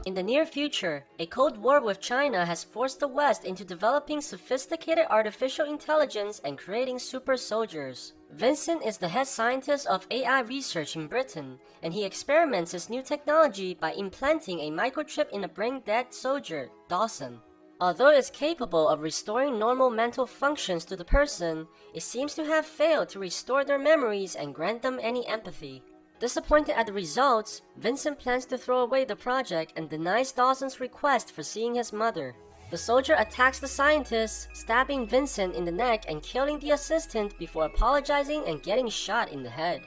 In the near future, a Cold War with China has forced the West into developing sophisticated artificial intelligence and creating super soldiers. Vincent is the head scientist of AI research in Britain, and he experiments his new technology by implanting a microchip in a brain-dead soldier, Dawson. Although it's capable of restoring normal mental functions to the person, it seems to have failed to restore their memories and grant them any empathy. Disappointed at the results, Vincent plans to throw away the project and denies Dawson's request for seeing his mother. The soldier attacks the scientist, stabbing Vincent in the neck and killing the assistant before apologizing and getting shot in the head.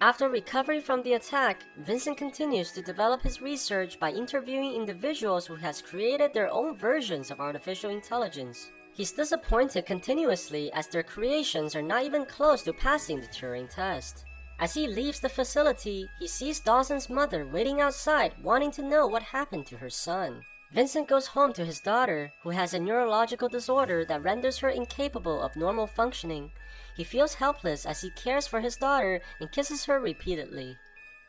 After recovery from the attack, Vincent continues to develop his research by interviewing individuals who has created their own versions of artificial intelligence. He's disappointed continuously as their creations are not even close to passing the Turing test. As he leaves the facility, he sees Dawson's mother waiting outside wanting to know what happened to her son. Vincent goes home to his daughter, who has a neurological disorder that renders her incapable of normal functioning. He feels helpless as he cares for his daughter and kisses her repeatedly.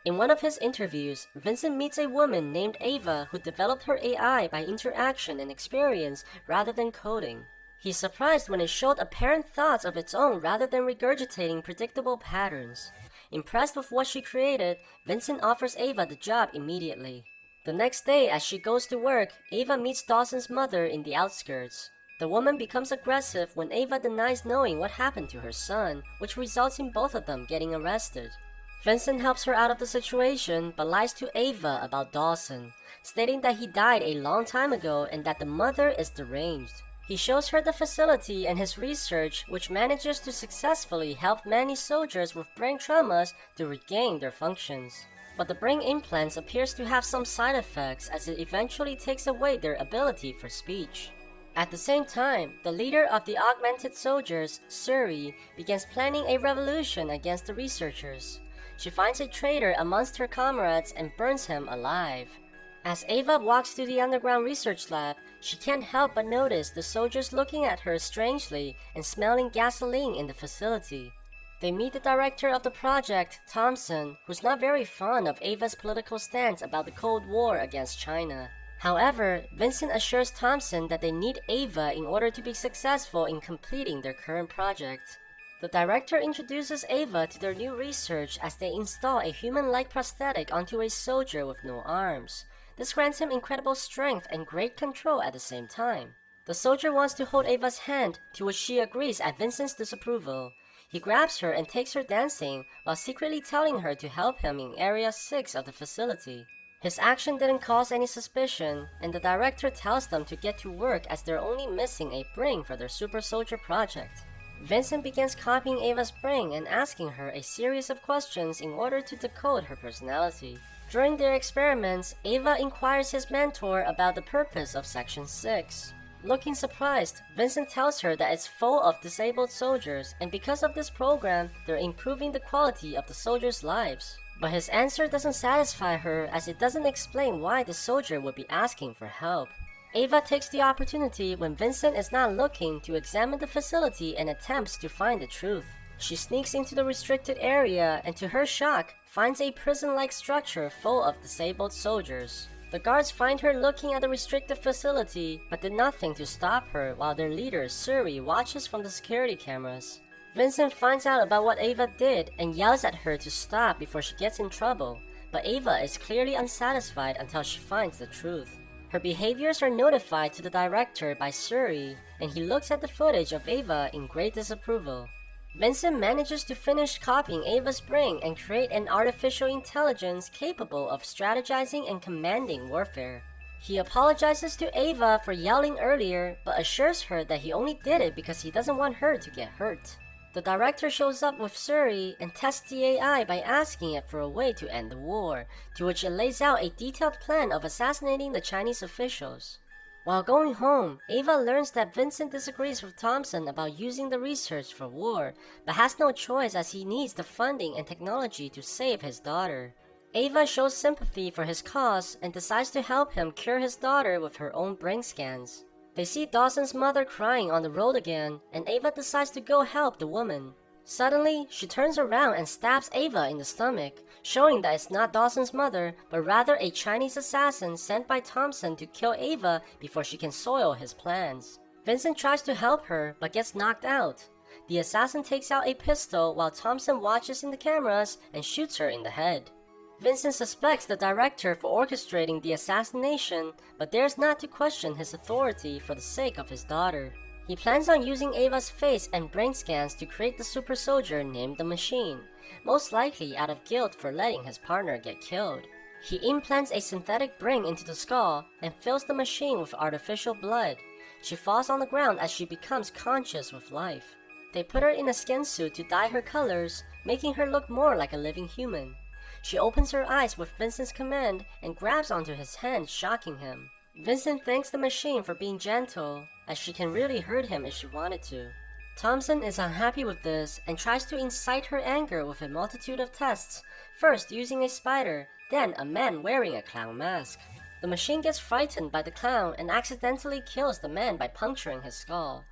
In one of his interviews, Vincent meets a woman named Ava who developed her AI by interaction and experience rather than coding. He's surprised when it showed apparent thoughts of its own rather than regurgitating predictable patterns. Impressed with what she created, Vincent offers Ava the job immediately. The next day, as she goes to work, Ava meets Dawson's mother in the outskirts. The woman becomes aggressive when Ava denies knowing what happened to her son, which results in both of them getting arrested. Vincent helps her out of the situation but lies to Ava about Dawson, stating that he died a long time ago and that the mother is deranged. He shows her the facility and his research, which manages to successfully help many soldiers with brain traumas to regain their functions. But the brain implants appears to have some side effects as it eventually takes away their ability for speech. At the same time, the leader of the augmented soldiers, Suri, begins planning a revolution against the researchers. She finds a traitor amongst her comrades and burns him alive. As Ava walks to the underground research lab, she can't help but notice the soldiers looking at her strangely and smelling gasoline in the facility. They meet the director of the project, Thompson, who's not very fond of Ava's political stance about the Cold War against China. However, Vincent assures Thompson that they need Ava in order to be successful in completing their current project. The director introduces Ava to their new research as they install a human-like prosthetic onto a soldier with no arms. This grants him incredible strength and great control at the same time. The soldier wants to hold Ava's hand, to which she agrees at Vincent's disapproval. He grabs her and takes her dancing, while secretly telling her to help him in Area 6 of the facility. His action didn't cause any suspicion, and the director tells them to get to work as they're only missing a brain for their super soldier project. Vincent begins copying Ava's brain and asking her a series of questions in order to decode her personality. During their experiments, Ava inquires his mentor about the purpose of Section 6. Looking surprised, Vincent tells her that it's full of disabled soldiers, and because of this program, they're improving the quality of the soldiers' lives. But his answer doesn't satisfy her as it doesn't explain why the soldier would be asking for help. Ava takes the opportunity when Vincent is not looking to examine the facility and attempts to find the truth. She sneaks into the restricted area and, to her shock, finds a prison-like structure full of disabled soldiers. The guards find her looking at the restricted facility, but did nothing to stop her while their leader, Suri, watches from the security cameras. Vincent finds out about what Ava did and yells at her to stop before she gets in trouble, but Ava is clearly unsatisfied until she finds the truth. Her behaviors are notified to the director by Suri, and he looks at the footage of Ava in great disapproval. Vincent manages to finish copying Ava's brain and create an artificial intelligence capable of strategizing and commanding warfare. He apologizes to Ava for yelling earlier, but assures her that he only did it because he doesn't want her to get hurt. The director shows up with Suri and tests the AI by asking it for a way to end the war, to which it lays out a detailed plan of assassinating the Chinese officials. While going home, Ava learns that Vincent disagrees with Thompson about using the research for war, but has no choice as he needs the funding and technology to save his daughter. Ava shows sympathy for his cause and decides to help him cure his daughter with her own brain scans. They see Dawson's mother crying on the road again, and Ava decides to go help the woman. Suddenly, she turns around and stabs Ava in the stomach, showing that it's not Dawson's mother, but rather a Chinese assassin sent by Thompson to kill Ava before she can soil his plans. Vincent tries to help her, but gets knocked out. The assassin takes out a pistol while Thompson watches in the cameras and shoots her in the head. Vincent suspects the director for orchestrating the assassination, but dares not to question his authority for the sake of his daughter. He plans on using Ava's face and brain scans to create the super soldier named the Machine, most likely out of guilt for letting his partner get killed. He implants a synthetic brain into the skull and fills the machine with artificial blood. She falls on the ground as she becomes conscious with life. They put her in a skin suit to dye her colors, making her look more like a living human. She opens her eyes with Vincent's command and grabs onto his hand, shocking him. Vincent thanks the machine for being gentle, as she can really hurt him if she wanted to. Thompson is unhappy with this and tries to incite her anger with a multitude of tests, first using a spider, then a man wearing a clown mask. The machine gets frightened by the clown and accidentally kills the man by puncturing his skull.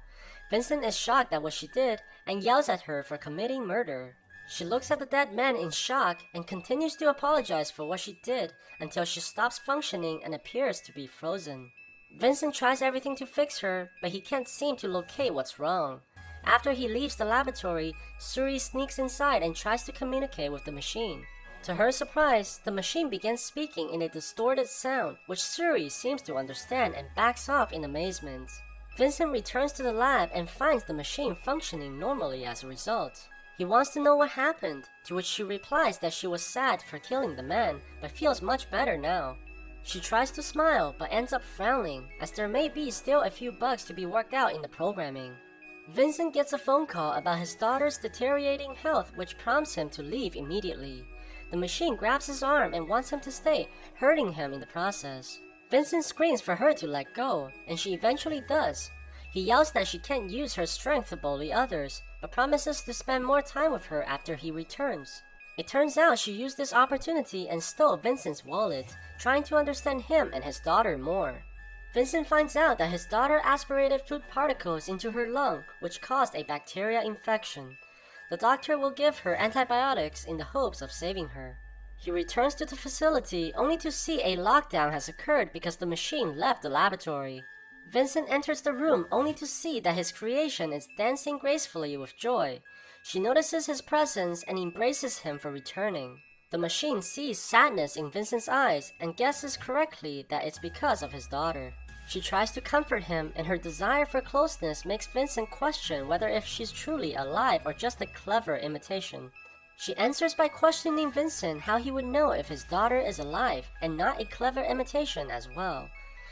Vincent is shocked at what she did and yells at her for committing murder. She looks at the dead man in shock and continues to apologize for what she did until she stops functioning and appears to be frozen. Vincent tries everything to fix her, but he can't seem to locate what's wrong. After he leaves the laboratory, Suri sneaks inside and tries to communicate with the machine. To her surprise, the machine begins speaking in a distorted sound, which Suri seems to understand and backs off in amazement. Vincent returns to the lab and finds the machine functioning normally as a result. He wants to know what happened, to which she replies that she was sad for killing the man, but feels much better now. She tries to smile, but ends up frowning, as there may be still a few bugs to be worked out in the programming. Vincent gets a phone call about his daughter's deteriorating health, which prompts him to leave immediately. The machine grabs his arm and wants him to stay, hurting him in the process. Vincent screams for her to let go, and she eventually does. He yells that she can't use her strength to bully others, but promises to spend more time with her after he returns. It turns out she used this opportunity and stole Vincent's wallet, trying to understand him and his daughter more. Vincent finds out that his daughter aspirated food particles into her lung, which caused a bacteria infection. The doctor will give her antibiotics in the hopes of saving her. He returns to the facility only to see a lockdown has occurred because the machine left the laboratory. Vincent enters the room only to see that his creation is dancing gracefully with joy. She notices his presence and embraces him for returning. The machine sees sadness in Vincent's eyes and guesses correctly that it's because of his daughter. She tries to comfort him, and her desire for closeness makes Vincent question whether if she's truly alive or just a clever imitation. She answers by questioning Vincent how he would know if his daughter is alive and not a clever imitation as well.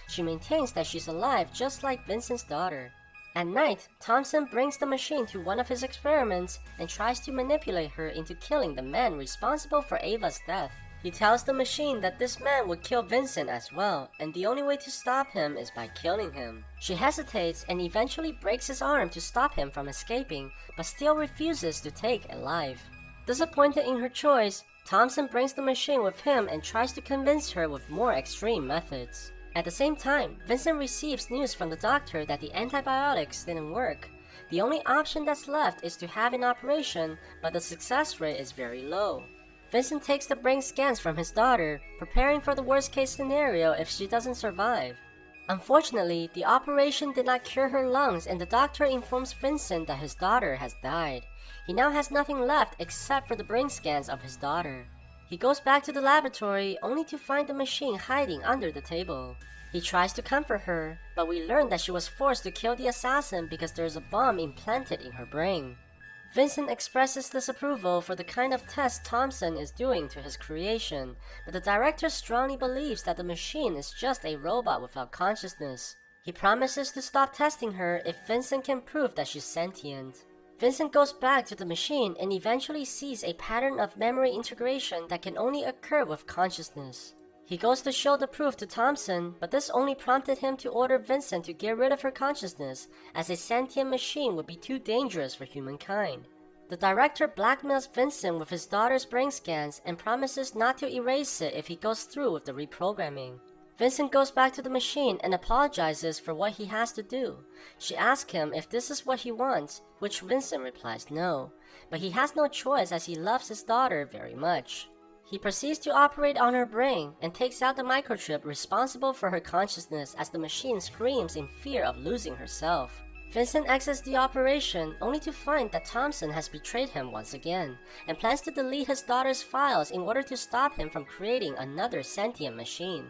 She maintains that she's alive just like Vincent's daughter. At night, Thompson brings the machine to one of his experiments and tries to manipulate her into killing the man responsible for Ava's death. He tells the machine that this man would kill Vincent as well, and the only way to stop him is by killing him. She hesitates and eventually breaks his arm to stop him from escaping, but still refuses to take a life. Disappointed in her choice, Thompson brings the machine with him and tries to convince her with more extreme methods. At the same time, Vincent receives news from the doctor that the antibiotics didn't work. The only option that's left is to have an operation, but the success rate is very low. Vincent takes the brain scans from his daughter, preparing for the worst case scenario if she doesn't survive. Unfortunately, the operation did not cure her lungs, and the doctor informs Vincent that his daughter has died. He now has nothing left except for the brain scans of his daughter. He goes back to the laboratory only to find the machine hiding under the table. He tries to comfort her, but we learn that she was forced to kill the assassin because there is a bomb implanted in her brain. Vincent expresses disapproval for the kind of test Thompson is doing to his creation, but the director strongly believes that the machine is just a robot without consciousness. He promises to stop testing her if Vincent can prove that she's sentient. Vincent goes back to the machine and eventually sees a pattern of memory integration that can only occur with consciousness. He goes to show the proof to Thompson, but this only prompted him to order Vincent to get rid of her consciousness, as a sentient machine would be too dangerous for humankind. The director blackmails Vincent with his daughter's brain scans and promises not to erase it if he goes through with the reprogramming. Vincent goes back to the machine and apologizes for what he has to do. She asks him if this is what he wants, which Vincent replies no, but he has no choice as he loves his daughter very much. He proceeds to operate on her brain and takes out the microchip responsible for her consciousness as the machine screams in fear of losing herself. Vincent exits the operation only to find that Thompson has betrayed him once again and plans to delete his daughter's files in order to stop him from creating another sentient machine.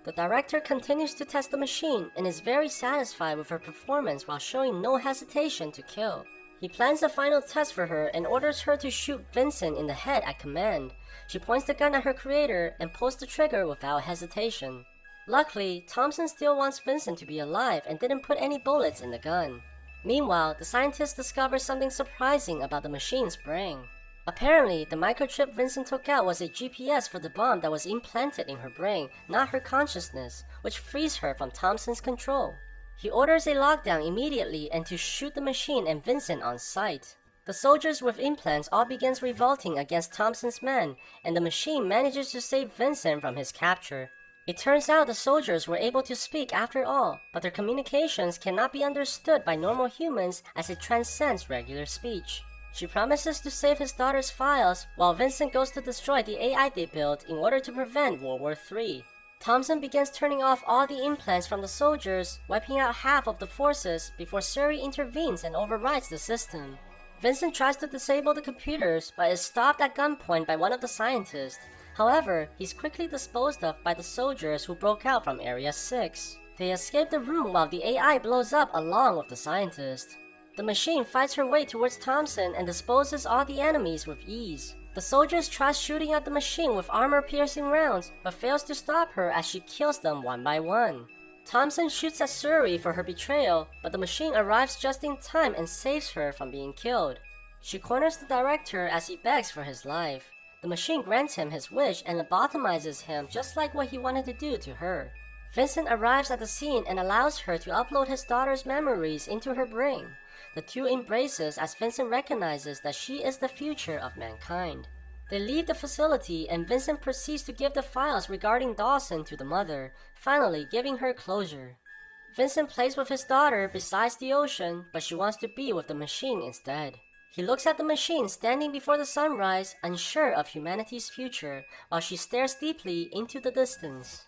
The director continues to test the machine and is very satisfied with her performance while showing no hesitation to kill. He plans a final test for her and orders her to shoot Vincent in the head at command. She points the gun at her creator and pulls the trigger without hesitation. Luckily, Thompson still wants Vincent to be alive and didn't put any bullets in the gun. Meanwhile, the scientists discover something surprising about the machine's brain. Apparently, the microchip Vincent took out was a GPS for the bomb that was implanted in her brain, not her consciousness, which frees her from Thompson's control. He orders a lockdown immediately and to shoot the machine and Vincent on sight. The soldiers with implants all begins revolting against Thompson's men, and the machine manages to save Vincent from his capture. It turns out the soldiers were able to speak after all, but their communications cannot be understood by normal humans as it transcends regular speech. She promises to save his daughter's files, while Vincent goes to destroy the AI they built in order to prevent World War III. Thompson begins turning off all the implants from the soldiers, wiping out half of the forces before Suri intervenes and overrides the system. Vincent tries to disable the computers, but is stopped at gunpoint by one of the scientists. However, he's quickly disposed of by the soldiers who broke out from Area 6. They escape the room while the AI blows up along with the scientist. The machine fights her way towards Thompson and disposes all the enemies with ease. The soldiers try shooting at the machine with armor-piercing rounds, but fails to stop her as she kills them one by one. Thompson shoots at Suri for her betrayal, but the machine arrives just in time and saves her from being killed. She corners the director as he begs for his life. The machine grants him his wish and lobotomizes him just like what he wanted to do to her. Vincent arrives at the scene and allows her to upload his daughter's memories into her brain. The two embraces as Vincent recognizes that she is the future of mankind. They leave the facility and Vincent proceeds to give the files regarding Dawson to the mother, finally giving her closure. Vincent plays with his daughter beside the ocean, but she wants to be with the machine instead. He looks at the machine standing before the sunrise, unsure of humanity's future, while she stares deeply into the distance.